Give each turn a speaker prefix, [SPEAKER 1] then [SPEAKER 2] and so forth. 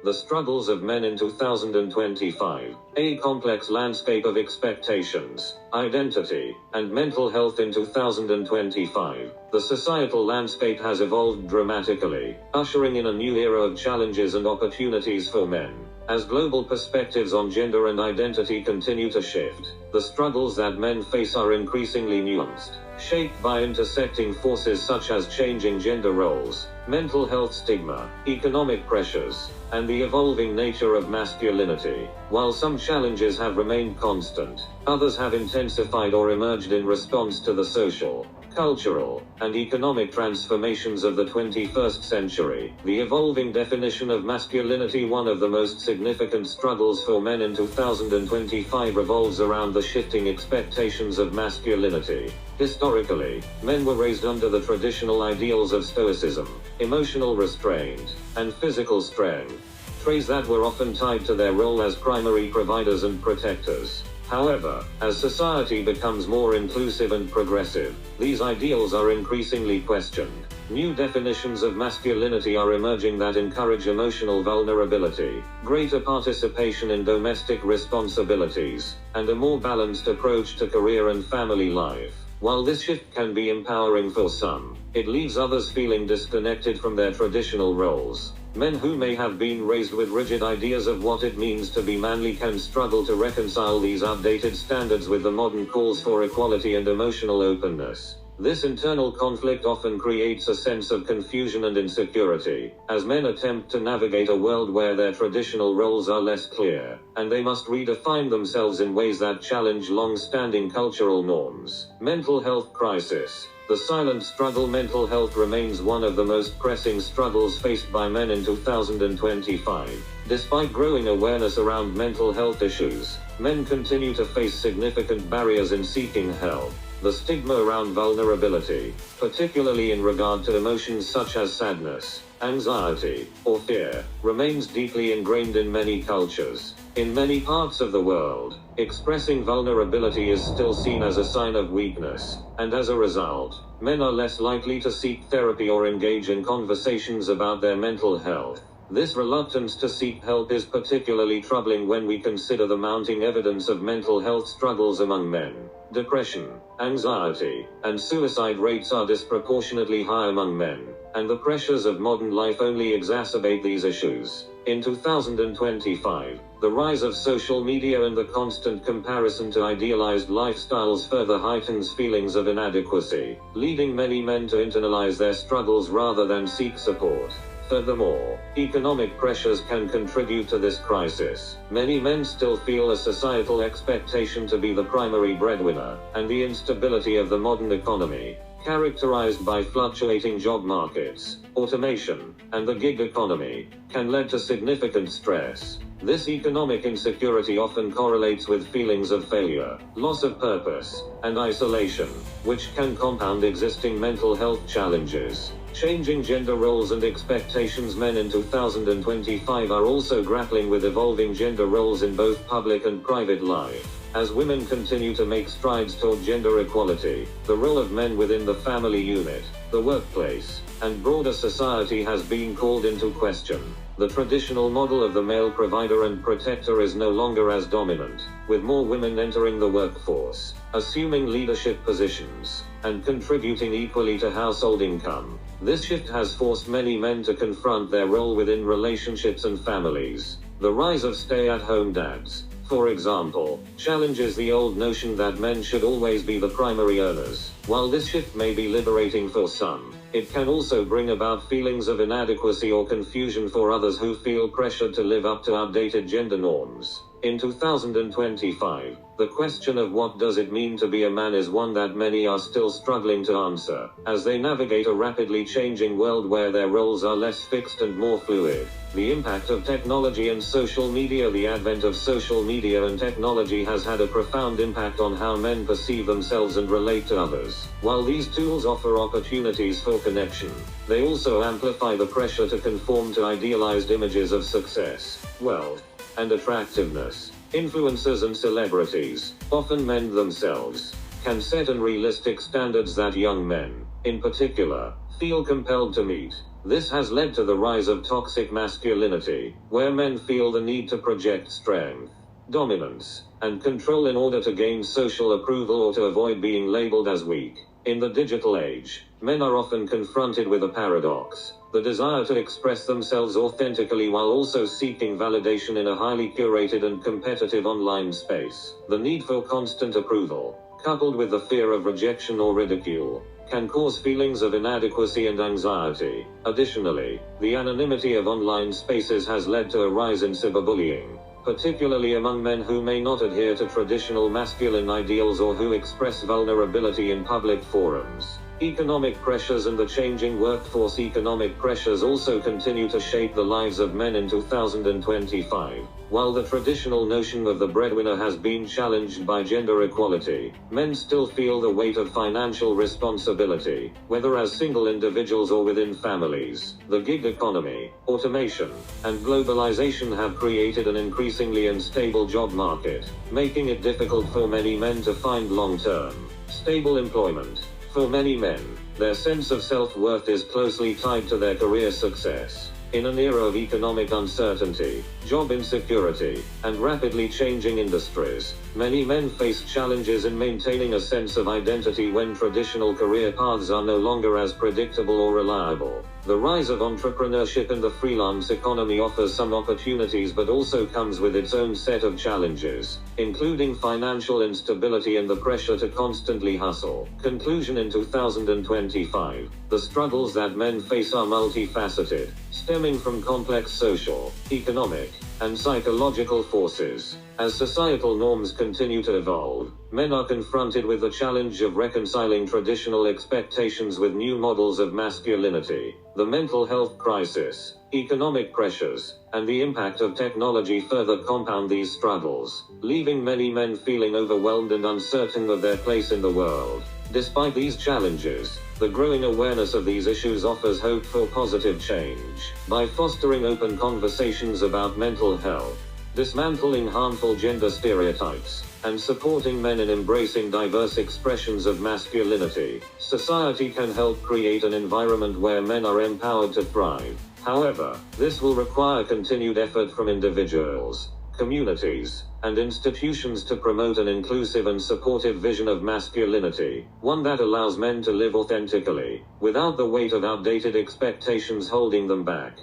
[SPEAKER 1] The Struggles of Men in 2025. A complex landscape of expectations, identity, and mental health in 2025. The societal landscape has evolved dramatically, ushering in a new era of challenges and opportunities for men. As global perspectives on gender and identity continue to shift, the struggles that men face are increasingly nuanced, shaped by intersecting forces such as changing gender roles, mental health stigma, economic pressures, and the evolving nature of masculinity. While some challenges have remained constant, others have intensified or emerged in response to the social, cultural, and economic transformations of the 21st century. The evolving definition of masculinity. One of the most significant struggles for men in 2025 revolves around the shifting expectations of masculinity. Historically, men were raised under the traditional ideals of stoicism, emotional restraint, and physical strength, traits that were often tied to their role as primary providers and protectors. However, as society becomes more inclusive and progressive, these ideals are increasingly questioned. New definitions of masculinity are emerging that encourage emotional vulnerability, greater participation in domestic responsibilities, and a more balanced approach to career and family life. While this shift can be empowering for some, it leaves others feeling disconnected from their traditional roles. Men who may have been raised with rigid ideas of what it means to be manly can struggle to reconcile these outdated standards with the modern calls for equality and emotional openness. This internal conflict often creates a sense of confusion and insecurity, as men attempt to navigate a world where their traditional roles are less clear, and they must redefine themselves in ways that challenge long-standing cultural norms. Mental health crisis. The silent struggle. Mental health remains one of the most pressing struggles faced by men in 2025. Despite growing awareness around mental health issues, men continue to face significant barriers in seeking help. The stigma around vulnerability, particularly in regard to emotions such as sadness, anxiety, or fear, remains deeply ingrained in many cultures. In many parts of the world, expressing vulnerability is still seen as a sign of weakness, and as a result, men are less likely to seek therapy or engage in conversations about their mental health. This reluctance to seek help is particularly troubling when we consider the mounting evidence of mental health struggles among men. Depression, anxiety, and suicide rates are disproportionately high among men, and the pressures of modern life only exacerbate these issues. In 2025, the rise of social media and the constant comparison to idealized lifestyles further heightens feelings of inadequacy, leading many men to internalize their struggles rather than seek support. Furthermore, economic pressures can contribute to this crisis. Many men still feel a societal expectation to be the primary breadwinner, and the instability of the modern economy, characterized by fluctuating job markets, automation, and the gig economy, can lead to significant stress. This economic insecurity often correlates with feelings of failure, loss of purpose, and isolation, which can compound existing mental health challenges. Changing gender roles and expectations. Men in 2025 are also grappling with evolving gender roles in both public and private life. As women continue to make strides toward gender equality, the role of men within the family unit, the workplace, and broader society has been called into question. The traditional model of the male provider and protector is no longer as dominant, with more women entering the workforce, assuming leadership positions, and contributing equally to household income. This shift has forced many men to confront their role within relationships and families. The rise of stay-at-home dads, for example, challenges the old notion that men should always be the primary earners. While this shift may be liberating for some, it can also bring about feelings of inadequacy or confusion for others who feel pressured to live up to outdated gender norms. In 2025, the question of what does it mean to be a man is one that many are still struggling to answer, as they navigate a rapidly changing world where their roles are less fixed and more fluid. The impact of technology and social media. The advent of social media and technology has had a profound impact on how men perceive themselves and relate to others. While these tools offer opportunities for connection, they also amplify the pressure to conform to idealized images of success, wealth, and attractiveness. Influencers and celebrities, often men themselves, can set unrealistic standards that young men, in particular, feel compelled to meet. This has led to the rise of toxic masculinity, where men feel the need to project strength, dominance, and control in order to gain social approval or to avoid being labeled as weak. In the digital age, men are often confronted with a paradox: the desire to express themselves authentically while also seeking validation in a highly curated and competitive online space. The need for constant approval, coupled with the fear of rejection or ridicule, can cause feelings of inadequacy and anxiety. Additionally, the anonymity of online spaces has led to a rise in cyberbullying, particularly among men who may not adhere to traditional masculine ideals or who express vulnerability in public forums. Economic pressures and the changing workforce. Economic pressures also continue to shape the lives of men in 2025. While the traditional notion of the breadwinner has been challenged by gender equality, men still feel the weight of financial responsibility, whether as single individuals or within families. The gig economy, automation, and globalization have created an increasingly unstable job market, making it difficult for many men to find long-term, stable employment. For many men, their sense of self-worth is closely tied to their career success. In an era of economic uncertainty, job insecurity, and rapidly changing industries, many men face challenges in maintaining a sense of identity when traditional career paths are no longer as predictable or reliable. The rise of entrepreneurship and the freelance economy offers some opportunities but also comes with its own set of challenges, including financial instability and the pressure to constantly hustle. Conclusion: in 2025, the struggles that men face are multifaceted, stemming from complex social, economic, and psychological forces. As societal norms continue to evolve, men are confronted with the challenge of reconciling traditional expectations with new models of masculinity. The mental health crisis, economic pressures, and the impact of technology further compound these struggles, leaving many men feeling overwhelmed and uncertain of their place in the world. Despite these challenges, the growing awareness of these issues offers hope for positive change. By fostering open conversations about mental health, dismantling harmful gender stereotypes, and supporting men in embracing diverse expressions of masculinity, society can help create an environment where men are empowered to thrive. However, this will require continued effort from individuals, communities, and institutions to promote an inclusive and supportive vision of masculinity, one that allows men to live authentically, without the weight of outdated expectations holding them back.